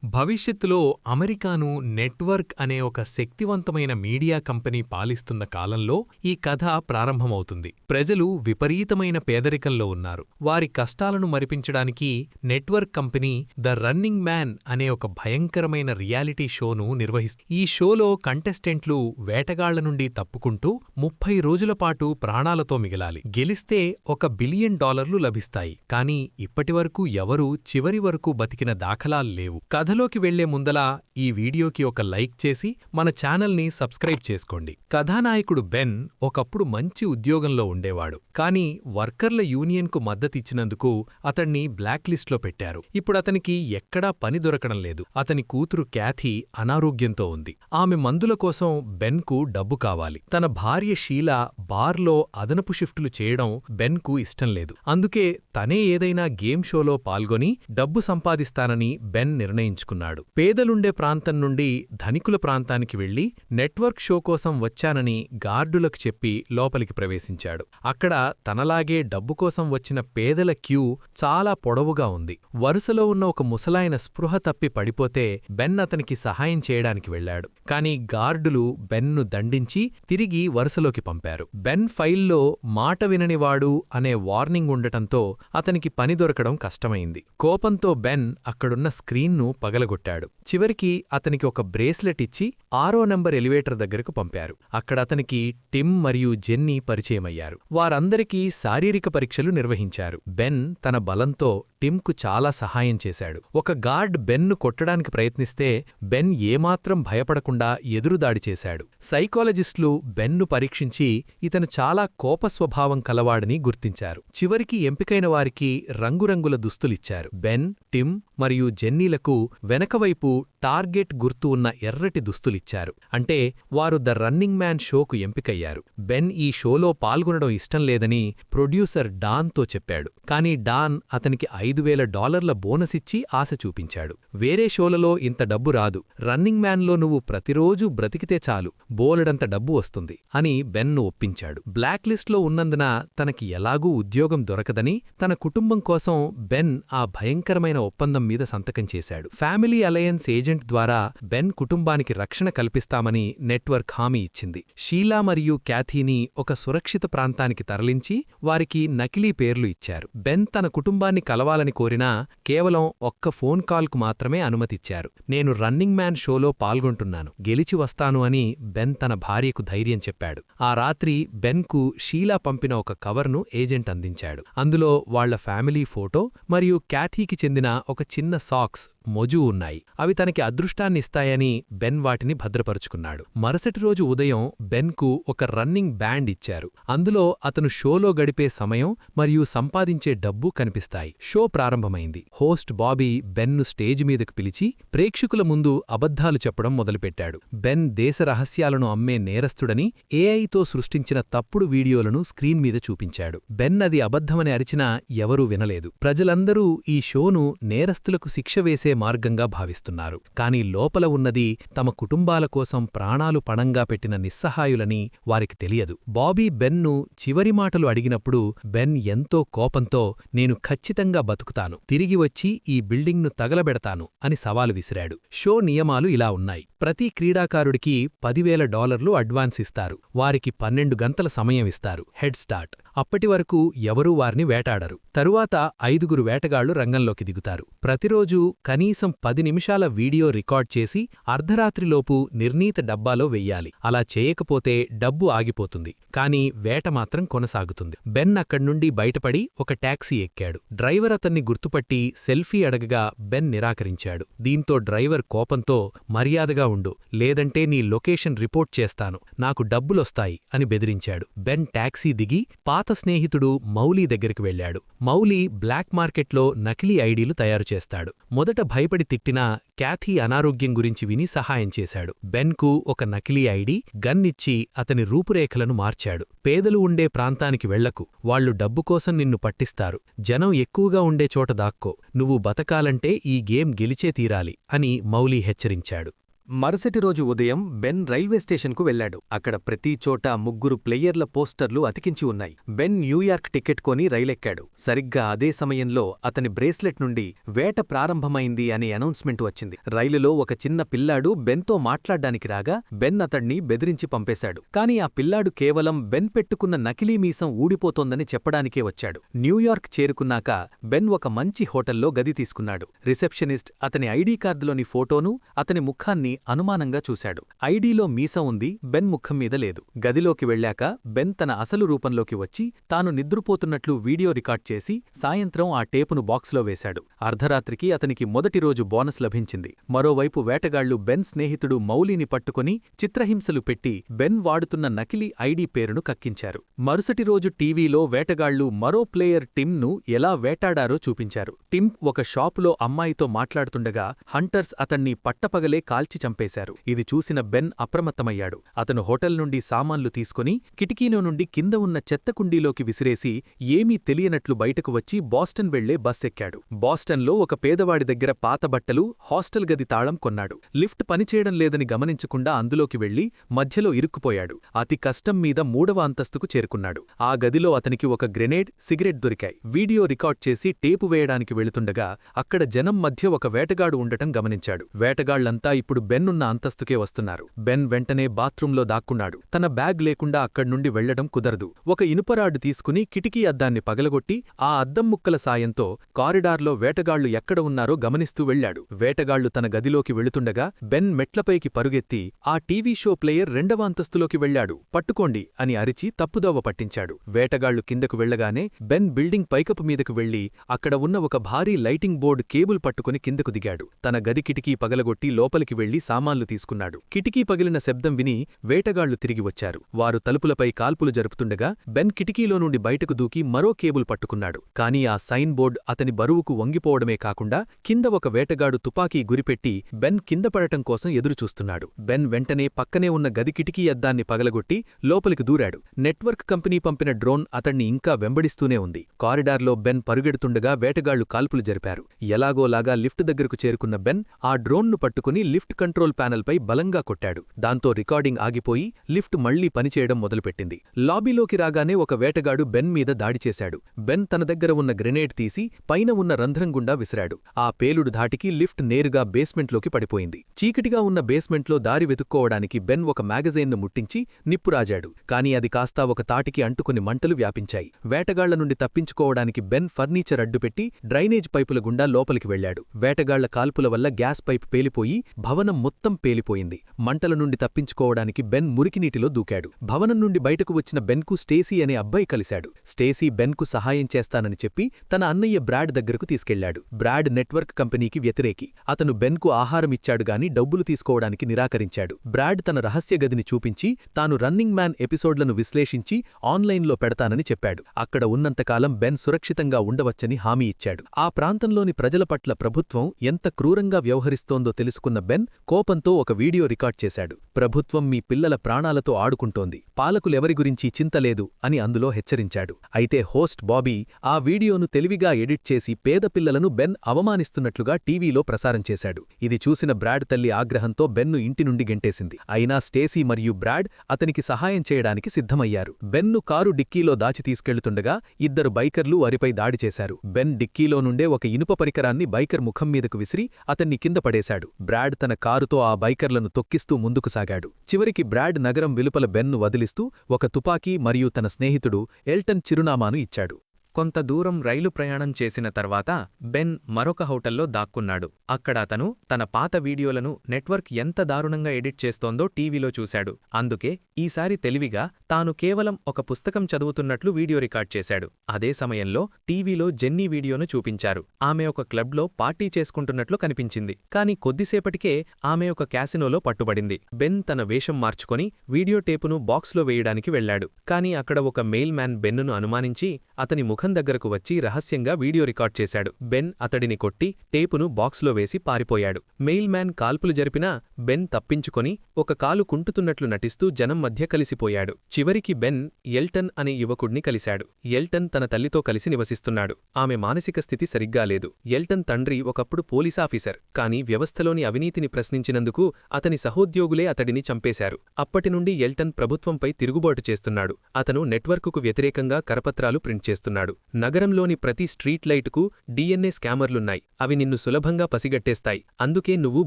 భవిష్యత్తులో అమెరికాను నెట్వర్క్ అనే ఒక శక్తివంతమైన మీడియా కంపెనీ పాలిస్తున్న కాలంలో ఈ కథ ప్రారంభమవుతుంది. ప్రజలు విపరీతమైన పేదరికంలో ఉన్నారు. వారి కష్టాలను మరిపించడానికి network company the running man అనే ఒక భయంకరమైన రియాలిటీ షోను నిర్వహిస్తుంది. ఈ షోలో కంటెస్టెంట్లు వేటగాళ్ల నుండి తప్పుకుంటూ 30 రోజుల పాటు ప్రాణాలతో మిగలాలి. గెలిస్తే $1 బిలియన్ లభిస్తాయి. కానీ ఇప్పటివరకు ఎవరూ చివరి వరకు బతికిన దాఖలాలు లేవు. కథలోకి వెళ్లే ముందలా ఈ వీడియోకి ఒక లైక్ చేసి మన ఛానల్ని సబ్స్క్రైబ్ చేసుకోండి. కథానాయకుడు బెన్ ఒకప్పుడు మంచి ఉద్యోగంలో ఉండేవాడు. కానీ వర్కర్ల యూనియన్కు మద్దతిచ్చినందుకు అతణ్ణి బ్లాక్ లిస్ట్లో పెట్టారు. ఇప్పుడతనికి ఎక్కడా పని దొరకడం లేదు. అతని కూతురు క్యాథీ అనారోగ్యంతో ఉంది. ఆమె మందుల కోసం బెన్కు డబ్బు కావాలి. తన భార్య షీలా బార్లో అదనపు షిఫ్టులు చేయడం బెన్కు ఇష్టం లేదు. అందుకే తనే ఏదైనా గేమ్ షోలో పాల్గొని డబ్బు సంపాదిస్తానని బెన్ నిర్ణయించుకున్నాడు. పేదలుండే ప్రాంతం నుండి ధనికుల ప్రాంతానికి వెళ్లి నెట్వర్క్ షో కోసం వచ్చానని గార్డులకు చెప్పి లోపలికి ప్రవేశించాడు. అక్కడ తనలాగే డబ్బు కోసం వచ్చిన పేదల క్యూ చాలా పొడవుగా ఉంది. వరుసలో ఉన్న ఒక ముసలాయన స్పృహ తప్పి పడిపోతే బెన్ అతనికి సహాయం చేయడానికి వెళ్లాడు. కాని గార్డులు బెన్ను దండించి తిరిగి వరుసలోకి పంపారు. బెన్ ఫైల్లో మాట విననివాడు అనే వార్నింగ్ ఉండటంతో అతనికి పని దొరకడం కష్టమైంది. కోపంతో బెన్ అక్కడున్న స్క్రీన్ను పగలగొట్టాడు. చివరికి అతనికి ఒక బ్రేస్లెట్ ఇచ్చి 6వ నంబర్ ఎలివేటర్ దగ్గరకు పంపారు. అక్కడ అతనికి టిమ్ మరియు జెన్నీ పరిచయమయ్యారు. వారందరికీ శారీరక పరీక్షలు నిర్వహించారు. బెన్ తన బలంతో టిమ్కు చాలా సహాయం చేశాడు. ఒక గార్డ్ బెన్ను కొట్టడానికి ప్రయత్నిస్తే బెన్ ఏమాత్రం భయపడకుండా ఎదురుదాడి చేశాడు. సైకాలజిస్టులు బెన్ను పరీక్షించి ఇతను చాలా కోపస్వభావం కలవాడని గుర్తించారు. చివరికి ఎంపికైన వారికి రంగురంగుల దుస్తులిచ్చారు. బెన్, టిమ్ మరియు జెన్నీలకు వెనకవైపు టార్గెట్ గుర్తు ఉన్న ఎర్రటి దుస్తులిచ్చారు. అంటే వారు ద రన్నింగ్ మ్యాన్ షోకు ఎంపికయ్యారు. బెన్ ఈ షోలో పాల్గొనడం ఇష్టం లేదని ప్రొడ్యూసర్ డాన్తో చెప్పాడు. కానీ డాన్ అతనికి $5,000 బోనసిచ్చి ఆశ చూపించాడు. వేరే షోలలో ఇంత డబ్బు రాదు. రన్నింగ్ మ్యాన్లో నువ్వు ప్రతిరోజూ బ్రతికితే చాలు, బోలెడంత డబ్బు వస్తుంది అని బెన్ను ఒప్పించాడు. బ్లాక్ లిస్ట్లో ఉన్నందున తనకి ఎలాగూ ఉద్యోగం దొరకదని తన కుటుంబం కోసం బెన్ ఆ భయంకరమైన ఒప్పందం మీద సంతకం చేశాడు. ఫ్యామిలీ అలయన్స్ ఏజెంట్ ద్వారా బెన్ కుటుంబానికి రక్షణ కల్పిస్తామని నెట్వర్క్ హామీ ఇచ్చింది. షీలా మరియు క్యాథీని ఒక సురక్షిత ప్రాంతానికి తరలించి వారికి నకిలీ పేర్లు ఇచ్చారు. బెన్ తన కుటుంబాన్ని కలవాలని కోరినా కేవలం ఒక్క ఫోన్ కాల్కు మాత్రమే అనుమతిచ్చారు. నేను రన్నింగ్ మ్యాన్ షోలో పాల్గొంటున్నాను, గెలిచి వస్తాను అని బెన్ తన భార్యకు ధైర్యం చెప్పాడు. ఆ రాత్రి బెన్కు షీలా పంపిన ఒక కవర్ను ఏజెంట్ అందించాడు. అందులో వాళ్ల ఫ్యామిలీ ఫోటో మరియు క్యాథీకి చెందిన ఒక చిన్న సాక్స్ మొజు ఉన్నాయి. అవి తనకి అదృష్టాన్నిస్తాయని బెన్ వాటిని భద్రపరుచుకున్నాడు. మరుసటి రోజు ఉదయం బెన్కు ఒక రన్నింగ్ బ్యాండ్ ఇచ్చారు. అందులో అతను షోలో గడిపే సమయం మరియు సంపాదించే డబ్బు కనిపిస్తాయి. షో ప్రారంభమైంది. హోస్ట్ బాబీ బెన్ను స్టేజ్ మీదకు పిలిచి ప్రేక్షకుల ముందు అబద్ధాలు చెప్పడం మొదలుపెట్టాడు. బెన్ దేశ రహస్యాలను అమ్మే నేరస్తుడని ఏఐతో సృష్టించిన తప్పుడు వీడియోలను స్క్రీన్ మీద చూపించాడు. బెన్ అది అబద్ధమని అరిచినా ఎవరూ వినలేదు. ప్రజలందరూ ఈ షోను నేరస్తులకు శిక్ష వేసే మార్గంగా భావిస్తున్నారు. కాని లోపల ఉన్నది తమ కుటుంబాల కోసం ప్రాణాలు పణంగా పెట్టిన నిస్సహాయులని వారికి తెలియదు. బాబీ బెన్ను చివరి మాటలు అడిగినప్పుడు బెన్ ఎంతో కోపంతో నేను ఖచ్చితంగా బతుకుతాను, తిరిగి వచ్చి ఈ బిల్డింగ్ను తగలబెడతాను అని సవాలు విసిరాడు. షో నియమాలు ఇలా ఉన్నాయి. ప్రతి క్రీడాకారుడికి $10,000 అడ్వాన్స్ ఇస్తారు. వారికి 12 గంటల సమయం ఇస్తారు, హెడ్ స్టార్ట్. అప్పటివరకు ఎవరూ వారిని వేటాడరు. తరువాత 5గురు వేటగాళ్లు రంగంలోకి దిగుతారు. ప్రతిరోజూ కనీసం 10 నిమిషాల వీడియో రికార్డ్ చేసి అర్ధరాత్రిలోపు నిర్ణీత డబ్బాలో వెయ్యాలి. అలా చేయకపోతే డబ్బు ఆగిపోతుంది. కానీ వేట మాత్రం కొనసాగుతుంది. బెన్ అక్కడ్నుండి బయటపడి ఒక టాక్సీ ఎక్కాడు. డ్రైవర్ అతన్ని గుర్తుపట్టి సెల్ఫీ అడగగా బెన్ నిరాకరించాడు. దీంతో డ్రైవర్ కోపంతో మర్యాదగా ఉండు, లేదంటే నీ లొకేషన్ రిపోర్ట్ చేస్తాను, నాకు డబ్బులొస్తాయి అని బెదిరించాడు. బెన్ టాక్సీ దిగి పాత స్నేహితుడు మౌలీ దగ్గరికి వెళ్లాడు. మౌలీ బ్లాక్ మార్కెట్లో నకిలీ ఐడీలు తయారు చేస్తాడు. మొదట భయపడి తిట్టినా క్యాథీ అనారోగ్యం గురించి విని సహాయం చేశాడు. బెన్కు ఒక నకిలీ ఐడీ, గన్ ఇచ్చి అతని రూపురేఖలను మార్చాడు. పేదలు ఉండే ప్రాంతానికి వెళ్లకు, వాళ్లు డబ్బు కోసం నిన్ను పట్టిస్తారు. జనం ఎక్కువగా ఉండే చోట దాక్కో, నువ్వు బతకాలంటే ఈ గేమ్ గెలిచే తీరాలి అని మౌలీ హెచ్చరించాడు. మరుసటి రోజు ఉదయం బెన్ రైల్వే స్టేషన్కు వెళ్లాడు. అక్కడ ప్రతి చోట 3 ప్లేయర్ల పోస్టర్లు అతికించి ఉన్నాయి. బెన్ న్యూయార్క్ టికెట్ కొని రైలెక్కాడు. సరిగ్గా అదే సమయంలో అతని బ్రేస్లెట్ నుండి వేట ప్రారంభమైంది అనే అనౌన్స్మెంట్ వచ్చింది. రైలులో ఒక చిన్న పిల్లాడు బెన్తో మాట్లాడ్డానికి రాగా బెన్ అతడ్ని బెదిరించి పంపేశాడు. కాని ఆ పిల్లాడు కేవలం బెన్ పెట్టుకున్న నకిలీ మీసం ఊడిపోతోందని చెప్పడానికే వచ్చాడు. న్యూయార్క్ చేరుకున్నాక బెన్ ఒక మంచి హోటల్లో గది తీసుకున్నాడు. రిసెప్షనిస్ట్ అతని ఐడీ కార్డులోని ఫోటోను, అతని ముఖాన్ని అనుమానంగా చూశాడు. ఐడీలో మీసం ఉంది, బెన్ ముఖం మీద లేదు. గదిలోకి వెళ్ళాక బెన్ తన అసలు రూపంలోకి వచ్చి తాను నిద్రపోతున్నట్లు వీడియో రికార్డ్ చేసి సాయంత్రం ఆ టేపును బాక్స్లో వేశాడు. అర్ధరాత్రికి అతనికి మొదటి రోజు బోనస్ లభించింది. మరోవైపు వేటగాళ్లు బెన్ స్నేహితుడు మౌలీని పట్టుకుని చిత్రహింసలు పెట్టి బెన్ వాడుతున్న నకిలీ ఐడీ పేరును కక్కించారు. మరుసటి రోజు టీవీలో వేటగాళ్లు మరో ప్లేయర్ టిమ్ను ఎలా వేటాడారో చూపించారు. టిమ్ ఒక షాపులో అమ్మాయితో మాట్లాడుతుండగా హంటర్స్ అతన్ని పట్టపగలే కాల్చి చంపేశారు. ఇది చూసిన బెన్ అప్రమత్తమయ్యాడు. అతను హోటల్ నుండి సామాన్లు తీసుకుని కిటికీలో నుండి కింద ఉన్న చెత్తకుండీలోకి విసిరేసి ఏమీ తెలియనట్లు బయటకు వచ్చి బాస్టన్ వెళ్లే బస్ ఎక్కాడు. బాస్టన్లో ఒక పేదవాడి దగ్గర పాత బట్టలు, హాస్టల్ గది తాళం కొన్నాడు. లిఫ్ట్ పనిచేయడం లేదని గమనించకుండా అందులోకి వెళ్లి మధ్యలో ఇరుక్కుపోయాడు. అతి కష్టం మీద 3వ అంతస్తుకు చేరుకున్నాడు. ఆ గదిలో అతనికి ఒక గ్రెనేడ్, సిగరెట్ దొరికాయి. వీడియో రికార్డ్ చేసి టేపు వేయడానికి వెళుతుండగా అక్కడ జనం మధ్య ఒక వేటగాడు ఉండటం గమనించాడు. వేటగాళ్లంతా ఇప్పుడు బెన్ ఉన్న అంతస్తుకే వస్తున్నారు. బెన్ వెంటనే బాత్రూంలో దాక్కున్నాడు. తన బ్యాగ్ లేకుండా అక్కడ్నుండి వెళ్లడం కుదరదు. ఒక ఇనుపరాడు తీసుకుని కిటికీ అద్దాన్ని పగలగొట్టి ఆ అద్దం ముక్కల సాయంతో కారిడార్లో వేటగాళ్లు ఎక్కడ ఉన్నారో గమనిస్తూ వెళ్లాడు. వేటగాళ్లు తన గదిలోకి వెళుతుండగా బెన్ మెట్లపైకి పరుగెత్తి ఆ టీవీ షో ప్లేయర్ 2వ అంతస్తులోకి వెళ్లాడు. పట్టుకోండి అని అరిచి తప్పుదోవ పట్టించాడు. వేటగాళ్లు కిందకు వెళ్లగానే బెన్ బిల్డింగ్ పైకప్పు మీదకు వెళ్లి అక్కడ ఉన్న ఒక భారీ లైటింగ్ బోర్డు కేబుల్ పట్టుకుని కిందకు దిగాడు. తన గది కిటికీ పగలగొట్టి లోపలికి వెళ్లి సామాన్లు తీసుకున్నాడు. కిటికీ పగిలిన శబ్దం విని వేటగాళ్లు తిరిగి వచ్చారు. వారు తలుపులపై కాల్పులు జరుపుతుండగా బెన్ కిటికీలో నుండి బయటకు దూకి మరో కేబుల్ పట్టుకున్నాడు. కానీ ఆ సైన్ బోర్డ్ అతని బరువుకు వంగిపోవడమే కాకుండా కింద ఒక వేటగాడు తుపాకీ గురిపెట్టి బెన్ కింద పడటం కోసం ఎదురుచూస్తున్నాడు. బెన్ వెంటనే పక్కనే ఉన్న గది కిటికీ అద్దాన్ని పగలగొట్టి లోపలికి దూరాడు. నెట్వర్క్ కంపెనీ పంపిన డ్రోన్ అతణ్ణి ఇంకా వెంబడిస్తూనే ఉంది. కారిడార్లో బెన్ పరుగెడుతుండగా వేటగాళ్లు కాల్పులు జరిపారు. ఎలాగోలాగా లిఫ్ట్ దగ్గరకు చేరుకున్న బెన్ ఆ డ్రోన్ను పట్టుకుని లిఫ్ట్ కంట్రోల్ ప్యానెల్పై బలంగా కొట్టాడు. దాంతో రికార్డింగ్ ఆగిపోయి లిఫ్ట్ మళ్లీ పనిచేయడం మొదలుపెట్టింది. లాబీలోకి రాగానే ఒక వేటగాడు బెన్ మీద దాడి చేశాడు. బెన్ తన దగ్గర ఉన్న గ్రెనేడ్ తీసి పైన ఉన్న రంధ్రం గుండా విసిరాడు. ఆ పేలుడు ధాటికి లిఫ్ట్ నేరుగా బేస్మెంట్లోకి పడిపోయింది. చీకటిగా ఉన్న బేస్మెంట్లో దారి వెతుక్కోవడానికి బెన్ ఒక మ్యాగజైన్ను ముట్టించి నిప్పురాజాడు. కాని అది కాస్తా ఒక తాటికి అంటుకుని మంటలు వ్యాపించాయి. వేటగాళ్ల నుండి తప్పించుకోవడానికి బెన్ ఫర్నిచర్ అడ్డుపెట్టి డ్రైనేజ్ పైపుల గుండా లోపలికి వెళ్లాడు. వేటగాళ్ల కాల్పుల వల్ల గ్యాస్ పైప్ పేలిపోయి భవనం మొత్తం పేలిపోయింది. మంటల నుండి తప్పించుకోవడానికి బెన్ మురికినీటిలో దూకాడు. భవనం నుండి బయటకు వచ్చిన బెన్కు స్టేసీ అనే అబ్బాయి కలిశాడు. స్టేసీ బెన్కు సహాయం చేస్తానని చెప్పి తన అన్నయ్య బ్రాడ్ దగ్గరకు తీసుకెళ్లాడు. బ్రాడ్ నెట్వర్క్ కంపెనీకి వ్యతిరేకి. అతను బెన్కు ఆహారమిచ్చాడు గాని డబ్బులు తీసుకోవడానికి నిరాకరించాడు. బ్రాడ్ తన రహస్య గదిని చూపించి తాను రన్నింగ్ మ్యాన్ ఎపిసోడ్లను విశ్లేషించి ఆన్లైన్లో పెడతానని చెప్పాడు. అక్కడ ఉన్నంతకాలం బెన్ సురక్షితంగా ఉండవచ్చని హామీ ఇచ్చాడు. ఆ ప్రాంతంలోని ప్రజల పట్ల ప్రభుత్వం ఎంత క్రూరంగా వ్యవహరిస్తోందో తెలుసుకున్న బెన్ కోపంతో ఒక వీడియో రికార్డ్ చేశాడు. ప్రభుత్వం మీ పిల్లల ప్రాణాలతో ఆడుకుంటోంది, పాలకులెవరి గురించి చింతలేదు అని అందులో హెచ్చరించాడు. అయితే హోస్ట్ బాబీ ఆ వీడియోను తెలివిగా ఎడిట్ చేసి పేద పిల్లలను బెన్ అవమానిస్తున్నట్లుగా టీవీలో ప్రసారం చేశాడు. ఇది చూసిన బ్రాడ్ తల్లి ఆగ్రహంతో బెన్ను ఇంటి నుండి గెంటేసింది. అయినా స్టేసీ మరియు బ్రాడ్ అతనికి సహాయం చేయడానికి సిద్ధమయ్యారు. బెన్ను కారు డిక్కీలో దాచి తీసుకెళ్తుండగా 2 బైకర్లు వారిపై దాడి చేశారు. బెన్ డిక్కీలో నుండే ఒక ఇనుప పరికరాన్ని బైకర్ ముఖం మీదకు విసిరి అతన్ని కింద పడేశాడు. బ్రాడ్ తన కారుతో ఆ బైకర్లను తొక్కిస్తూ ముందుకు సాగాడు. చివరికి బ్రాడ్ నగరం వెలుపల బెన్ను వదిలిస్తూ ఒక తుపాకీ మరియు తన స్నేహితుడు ఎల్టన్ చిరునామాను ఇచ్చాడు. కొంత దూరం రైలు ప్రయాణం చేసిన తర్వాత బెన్ మరొక హోటల్లో దాక్కున్నాడు. అక్కడ అతను తన పాత వీడియోలను నెట్వర్క్ ఎంత దారుణంగా ఎడిట్ చేస్తోందో టీవీలో చూశాడు. అందుకే ఈసారి తెలివిగా తాను కేవలం ఒక పుస్తకం చదువుతున్నట్లు వీడియో రికార్డ్ చేశాడు. అదే సమయంలో టీవీలో జెన్నీ వీడియోను చూపించారు. ఆమె ఒక క్లబ్లో పార్టీ చేసుకుంటున్నట్లు కనిపించింది. కాని కొద్దిసేపటికే ఆమె ఒక క్యాసినోలో పట్టుబడింది. బెన్ తన వేషం మార్చుకొని వీడియో టేపును బాక్స్లో వేయడానికి వెళ్లాడు. కాని అక్కడ ఒక మెయిల్ మ్యాన్ బెన్నును అనుమానించి అతని ముఖం దగ్గరకు వచ్చి రహస్యంగా వీడియో రికార్డ్ చేశాడు. బెన్ అతడిని కొట్టి టేపును బాక్స్లో వేసి పారిపోయాడు. మెయిల్ మ్యాన్ కాల్పులు జరిపినా బెన్ తప్పించుకొని ఒక కాలు కుంటుతున్నట్లు నటిస్తూ జనం మధ్య కలిసిపోయాడు. చివరికి బెన్ ఎల్టన్ అనే యువకుడిని కలిశాడు. ఎల్టన్ తన తల్లితో కలిసి నివసిస్తున్నాడు. ఆమె మానసిక స్థితి సరిగ్గా లేదు. ఎల్టన్ తండ్రి ఒకప్పుడు పోలీసాఫీసర్, కానీ వ్యవస్థలోని అవినీతిని ప్రశ్నించినందుకు అతని సహోద్యోగులే అతడిని చంపేశారు. అప్పటినుండి ఎల్టన్ ప్రభుత్వంపై తిరుగుబాటు చేస్తున్నాడు. అతను నెట్వర్కుకు వ్యతిరేకంగా కరపత్రాలు ప్రింట్ చేస్తున్నాడు. నగరంలోని ప్రతి స్ట్రీట్ లైటుకు DNA స్కామర్లున్నాయి. అవి నిన్ను సులభంగా పసిగట్టేస్తాయి. అందుకే నువ్వు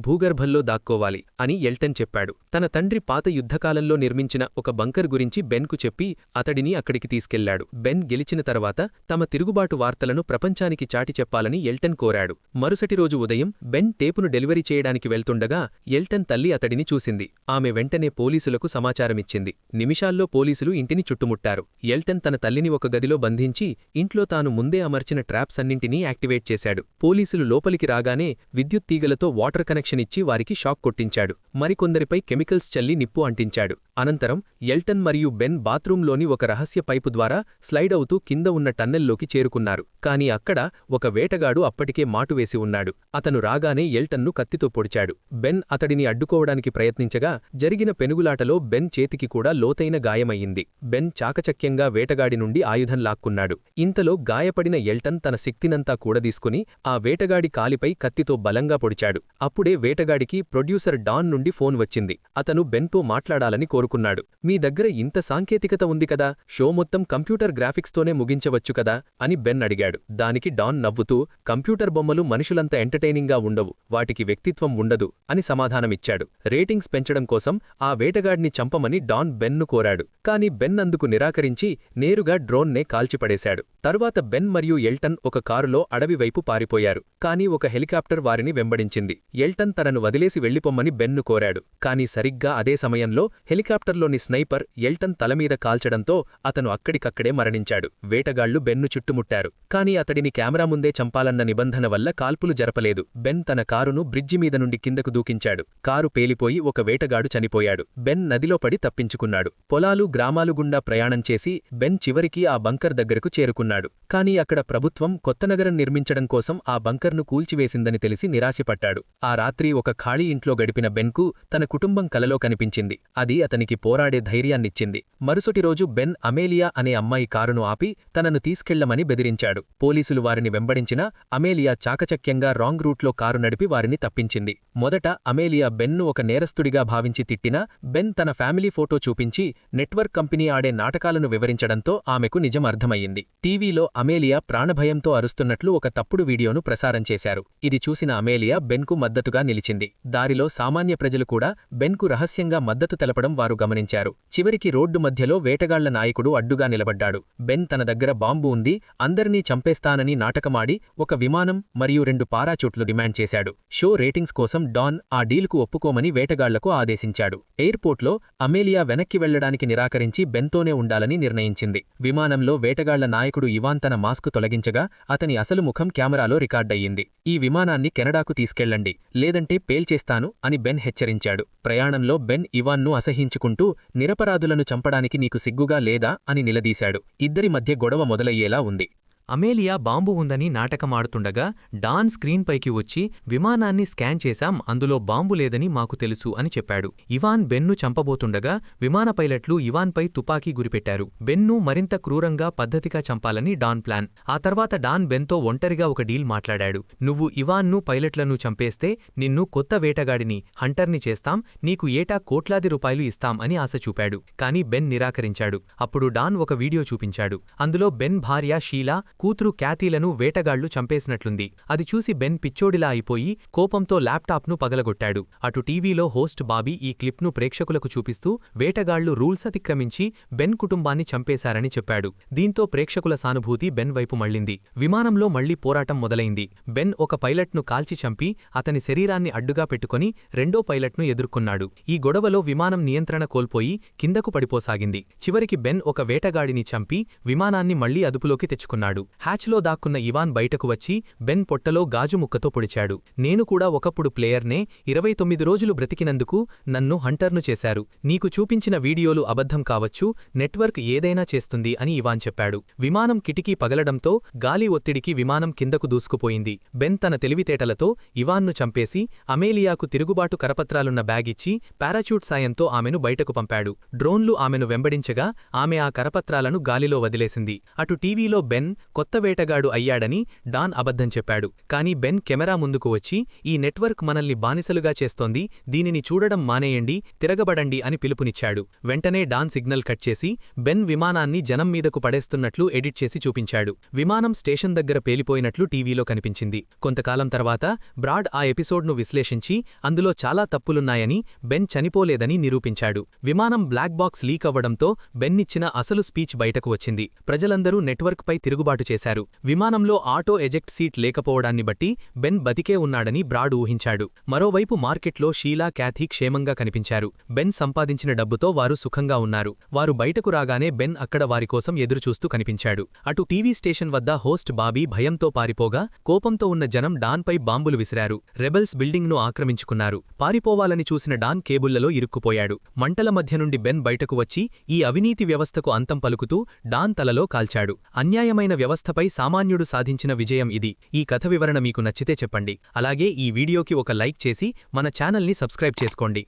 భూగర్భంలో దాక్కోవాలి అని ఎల్టన్ చెప్పాడు. తన తండ్రి పాత యుద్ధకాలంలో నిర్మించిన ఒక బంకర్ గురించి బెన్కు చెప్పి అతడిని అక్కడికి తీసుకెళ్లాడు. బెన్ గెలిచిన తర్వాత తమ తిరుగుబాటు వార్తలను ప్రపంచానికి చాటి చెప్పాలని ఎల్టన్ కోరాడు. మరుసటి రోజు ఉదయం బెన్ టేపును డెలివరీ చేయడానికి వెళ్తుండగా ఎల్టన్ తల్లి అతడిని చూసింది. ఆమె వెంటనే పోలీసులకు సమాచారమిచ్చింది. నిమిషాల్లో పోలీసులు ఇంటిని చుట్టుముట్టారు. ఎల్టన్ తన తల్లిని ఒక గదిలో బంధించి ఇంట్లో తాను ముందే అమర్చిన ట్రాప్స్ అన్నింటినీ యాక్టివేట్ చేశాడు. పోలీసులు లోపలికి రాగానే విద్యుత్ తీగలతో వాటర్ కనెక్షన్ ఇచ్చి వారికి షాక్ కొట్టించాడు. మరికొందరిపై కెమికల్స్ చల్లి నిప్పు అంటించాడు. అనంతరం ఎల్టన్ మరియు బెన్ బాత్రూంలోని ఒక రహస్య పైపు ద్వారా స్లైడ్ అవుతూ కింద ఉన్న టన్నెల్లోకి చేరుకున్నారు. కాని అక్కడ ఒక వేటగాడు అప్పటికే మాటువేసి ఉన్నాడు. అతను రాగానే ఎల్టన్ను కత్తితో పొడిచాడు. బెన్ అతడిని అడ్డుకోవడానికి ప్రయత్నించగా జరిగిన పెనుగులాటలో బెన్ చేతికి కూడా లోతైన గాయమయ్యింది. బెన్ చాకచక్యంగా వేటగాడి నుండి ఆయుధం లాక్కున్నాడు. ఇంతలో గాయపడిన ఎల్టన్ తన శక్తినంతా కూడదీసుకుని ఆ వేటగాడి కాలిపై కత్తితో బలంగా పొడిచాడు. అప్పుడే వేటగాడికి ప్రొడ్యూసర్ డాన్ నుండి ఫోన్ వచ్చింది. అతను బెన్తో మాట్లాడాలని కోరుకున్నాడు. మీ దగ్గర ఇంత సాంకేతికత ఉంది కదా, షో మొత్తం కంప్యూటర్ గ్రాఫిక్స్తోనే ముగించవచ్చు కదా అని బెన్ అడిగాడు. దానికి డాన్ నవ్వుతూ, కంప్యూటర్ బొమ్మలు మనుషులంత ఎంటర్టైనింగ్గా ఉండవు, వాటికి వ్యక్తిత్వం ఉండదు అని సమాధానమిచ్చాడు. రేటింగ్స్ పెంచడం కోసం ఆ వేటగాడిని చంపమని డాన్ బెన్ను కోరాడు. కాని బెన్ అందుకు నిరాకరించి నేరుగా డ్రోన్నే కాల్చిపడేశాడు. తరువాత బెన్ మరియు ఎల్టన్ ఒక కారులో అడవి వైపు పారిపోయారు. కాని ఒక హెలికాప్టర్ వారిని వెంబడించింది. ఎల్టన్ తనను వదిలేసి వెళ్లిపొమ్మని బెన్ను కోరాడు. కాని సరిగ్గా అదే సమయంలో హెలికాప్టర్లోని స్నైపర్ ఎల్టన్ తలమీద కాల్చడంతో అతను అక్కడికక్కడే మరణించాడు. వేటగాళ్లు బెన్ను చుట్టుముట్టారు. కాని అతడిని కెమెరా ముందే చంపాలన్న నిబంధన వల్ల కాల్పులు జరపలేదు. బెన్ తన కారును బ్రిడ్జి మీద నుండి కిందకు దూకించాడు. కారు పేలిపోయి ఒక వేటగాడు చనిపోయాడు. బెన్ నదిలో పడి తప్పించుకున్నాడు. పొలాలు గ్రామాలు గుండా ప్రయాణం చేసి బెన్ చివరికి ఆ బంకర్ దగ్గరకు చేరుకున్నాడు. కాని అక్కడ ప్రభుత్వం కొత్త నగరం నిర్మించడం కోసం ఆ బంకర్ను కూల్చివేసిందని తెలిసి నిరాశపడ్డాడు. ఆ రాత్రి ఒక ఖాళీ ఇంట్లో గడిపిన బెన్కు తన కుటుంబం కలలో కనిపించింది. అది అతనికి పోరాడే ధైర్యాన్నిచ్చింది. మరుసటి రోజు బెన్ అమేలియా అనే అమ్మాయి కారును ఆపి తనను తీసుకెళ్లమని బెదిరించాడు. పోలీసులు వారిని వెంబడించినా అమేలియా చాకచక్యంగా రాంగ్ రూట్లో కారు నడిపి వారిని తప్పించింది. మొదట అమేలియా బెన్ను ఒక నేరస్తుడిగా భావించి తిట్టినా బెన్ తన ఫ్యామిలీ ఫోటో చూపించి నెట్వర్క్ కంపెనీ ఆడే నాటకాలను వివరించడంతో ఆమెకు నిజం అర్థమయ్యింది. టీవీలో అమేలియా ప్రాణభయంతో అరుస్తున్నట్లు ఒక తప్పుడు వీడియోను ప్రసారం చేశారు. ఇది చూసిన అమేలియా బెన్కు మద్దతుగా నిలిచింది. దారిలో సామాన్య ప్రజలు కూడా బెన్కు రహస్యంగా మద్దతు తెలపడం వారు గమనించారు. చివరికి రోడ్డు మధ్యలో వేటగాళ్ల నాయకుడు అడ్డుగా నిలబడ్డాడు. బెన్ తన దగ్గర బాంబు ఉంది, అందరినీ చంపేస్తానని నాటకమాడి ఒక విమానం మరియు 2 పారాచూట్లు డిమాండ్ చేశాడు. షో రేటింగ్స్ కోసం డాన్ ఆ డీల్కు ఒప్పుకోమని వేటగాళ్లకు ఆదేశించాడు. ఎయిర్పోర్ట్లో అమేలియా వెనక్కి వెళ్లడానికి నిరాకరించి బెన్తోనే ఉండాలని నిర్ణయించింది. విమానంలో వేటగాళ్ల నాయకుడు ఇవాన్ తన మాస్కు తొలగించగా అతని అసలు ముఖం కెమెరాలో రికార్డయ్యింది. ఈ విమానాన్ని కెనడాకు తీసుకెళ్లండి, లేదంటే పేల్చేస్తాను అని బెన్ హెచ్చరించాడు. ప్రయాణంలో బెన్ ఇవాన్ను అసహించుకుంటూ నిరపరాధులను చంపడానికి నీకు సిగ్గుగా లేదా అని నిలదీశాడు. ఇద్దరి మధ్య గొడవ మొదలయ్యేలా ఉంది. అమేలియా బాంబు ఉందని నాటకమాడుతుండగా డాన్ స్క్రీన్ పైకి వచ్చి విమానాన్ని స్కాన్ చేశాం, అందులో బాంబు లేదని మాకు తెలుసు అని చెప్పాడు. ఇవాన్ బెన్ను చంపబోతుండగా విమాన పైలట్లు ఇవాన్పై తుపాకీ గురిపెట్టారు. బెన్ను మరింత క్రూరంగా పద్ధతిగా చంపాలని డాన్ ప్లాన్. ఆ తర్వాత డాన్ బెన్తో ఒంటరిగా ఒక డీల్ మాట్లాడాడు. నువ్వు ఇవాన్ను పైలట్లను చంపేస్తే నిన్ను కొత్త వేటగాడిని హంటర్ని చేస్తాం, నీకు ఏటా కోట్లాది రూపాయలు ఇస్తాం అని ఆశ చూపాడు. కాని బెన్ నిరాకరించాడు. అప్పుడు డాన్ ఒక వీడియో చూపించాడు. అందులో బెన్ భార్య షీలా, కూతురు క్యాతీలను వేటగాళ్లు చంపేసినట్లుంది. అది చూసి బెన్ పిచ్చోడిలా అయిపోయి కోపంతో ల్యాప్టాప్ను పగలగొట్టాడు. అటు టీవీలో హోస్ట్ బాబీ ఈ క్లిప్ను ప్రేక్షకులకు చూపిస్తూ వేటగాళ్లు రూల్స్ అతిక్రమించి బెన్ కుటుంబాన్ని చంపేశారని చెప్పాడు. దీంతో ప్రేక్షకుల సానుభూతి బెన్ వైపు మళ్లింది. విమానంలో మళ్లీ పోరాటం మొదలైంది. బెన్ ఒక పైలట్ను కాల్చి చంపి అతని శరీరాన్ని అడ్డుగా పెట్టుకుని రెండో పైలట్ను ఎదుర్కొన్నాడు. ఈ గొడవలో విమానం నియంత్రణ కోల్పోయి కిందకు పడిపోసాగింది. చివరికి బెన్ ఒక వేటగాడిని చంపి విమానాన్ని మళ్లీ అదుపులోకి తెచ్చుకున్నాడు. చేశాడు. హ్యాచ్లో దాక్కున్న ఇవాన్ బయటకు వచ్చి బెన్ పొట్టలో గాజు ముక్కతో పొడిచాడు. నేను కూడా ఒకప్పుడు ప్లేయర్నే, 29 రోజులు బ్రతికినందుకు నన్ను హంటర్ను చేశారు. నీకు చూపించిన వీడియోలు అబద్ధం కావచ్చు, నెట్వర్క్ ఏదైనా చేస్తుంది అని ఇవాన్ చెప్పాడు. విమానం కిటికీ పగలడంతో గాలి ఒత్తిడికి విమానం కిందకు దూసుకుపోయింది. బెన్ తన తెలివితేటలతో ఇవాన్ను చంపేసి అమేలియాకు తిరుగుబాటు కరపత్రాలున్న బ్యాగ్ ఇచ్చి పారాచూట్ సాయంతో ఆమెను బయటకు పంపాడు. డ్రోన్లు ఆమెను వెంబడించగా ఆమె ఆ కరపత్రాలను గాలిలో వదిలేసింది. అటు టీవీలో బెన్ కొత్త వేటగాడు అయ్యాడని డాన్ అబద్ధం చెప్పాడు. కానీ బెన్ కెమెరా ముందుకు వచ్చి ఈ నెట్వర్క్ మనల్ని బానిసలుగా చేస్తోంది, దీనిని చూడడం మానేయండి, తిరగబడండి అని పిలుపునిచ్చాడు. వెంటనే డాన్ సిగ్నల్ కట్ చేసి బెన్ విమానాన్ని జనం మీదకు పడేస్తున్నట్లు ఎడిట్ చేసి చూపించాడు. విమానం స్టేషన్ దగ్గర పేలిపోయినట్లు టీవీలో కనిపించింది. కొంతకాలం తర్వాత బ్రాడ్ ఆ ఎపిసోడ్ను విశ్లేషించి అందులో చాలా తప్పులున్నాయని, బెన్ చనిపోలేదని నిరూపించాడు. విమానం బ్లాక్ బాక్స్ లీక్ అవ్వడంతో బెన్నిచ్చిన అసలు స్పీచ్ బయటకు వచ్చింది. ప్రజలందరూ నెట్వర్క్పై తిరుగుబాటు చేశారు. విమానంలో ఆటో ఎజెక్ట్ సీట్ లేకపోవడాన్ని బట్టి బెన్ బతికే ఉన్నాడని బ్రాడ్ ఊహించాడు. మరోవైపు మార్కెట్లో షీలా, క్యాథీ క్షేమంగా కనిపించారు. బెన్ సంపాదించిన డబ్బుతో వారు సుఖంగా ఉన్నారు. వారు బయటకు రాగానే బెన్ అక్కడ వారికోసం ఎదురుచూస్తూ కనిపించాడు. అటు టీవీ స్టేషన్ వద్ద హోస్ట్ బాబీ భయంతో పారిపోగా కోపంతో ఉన్న జనం డాన్పై బాంబులు విసిరారు. రెబెల్స్ బిల్డింగ్ను ఆక్రమించుకున్నారు. పారిపోవాలని చూసిన డాన్ కేబుళ్లలో ఇరుక్కుపోయాడు. మంటల మధ్య నుండి బెన్ బయటకు వచ్చి ఈ అవినీతి వ్యవస్థకు అంతం పలుకుతూ డాన్ తలలో కాల్చాడు. అన్యాయమైన వ్యవస్థపై సామాన్యుడు సాధించిన విజయం ఇది. ఈ కథ వివరణ మీకు నచ్చితే చెప్పండి. అలాగే ఈ వీడియోకి ఒక లైక్ చేసి మన ఛానల్ని సబ్స్క్రైబ్ చేసుకోండి.